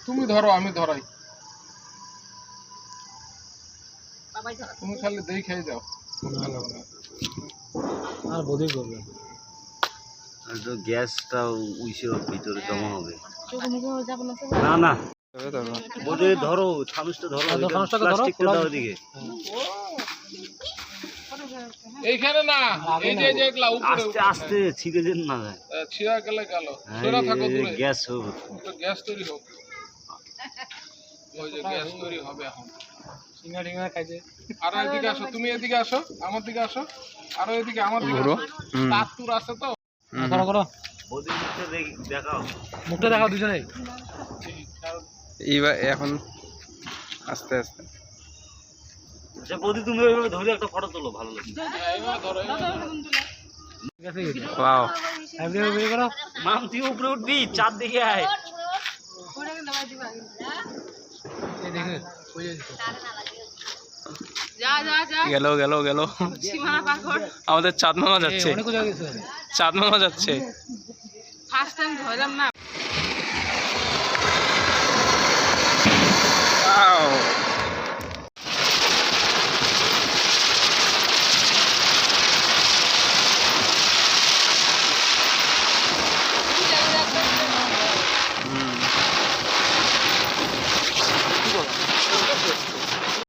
তুমি ধরো আমি ধরাই, তুমি খালি দেখেই যাও। আর বোধই করবে তো গ্যাসটা উইসের ভিতরে জমা হবে। না না বোধে ধরো, থানুসটা ধরো, প্লাস্টিকটা দাও এদিকে। এইখানে না, এই যে যেগুলা উপরে আস্তে আস্তে ছিঁড়ে যেন না যায়, ছিঁড়া গেলে গেল, সরা থাকো দূরে। গ্যাস হবে, গ্যাস তৈরি হোক, ওই যে গ্যাস তৈরি হবে এখন। সিঙ্গা টিঙ্গা খাইছে। আর এদিকে আসো, তুমি এদিকে আসো, আমার দিকে আসো, আর এদিকে আমার দিকে আসো। তার তুর আছে তো, করো করো, ওদের মুখটা দেখাও, মুখটা দেখাও দুজনেই। এইবার এখন আস্তে আস্তে আচ্ছা বৌদি তুমি ওইভাবে ধরে একটা ফটো তোলো, ভালো লাগবে। ঠিক আছে, ওয়াও একদিকে বের করো। মাম তুই উপরে উঠবি, চাঁদ দেখে আয়। এই দেখে ওই যে গেল গেল গেল আমাদের চাঁদ মামা যাচ্ছে, অনেক জায়গা গেছে। চাঁদ মামা যাচ্ছে। ফার্স্ট টাইম ধরলাম না।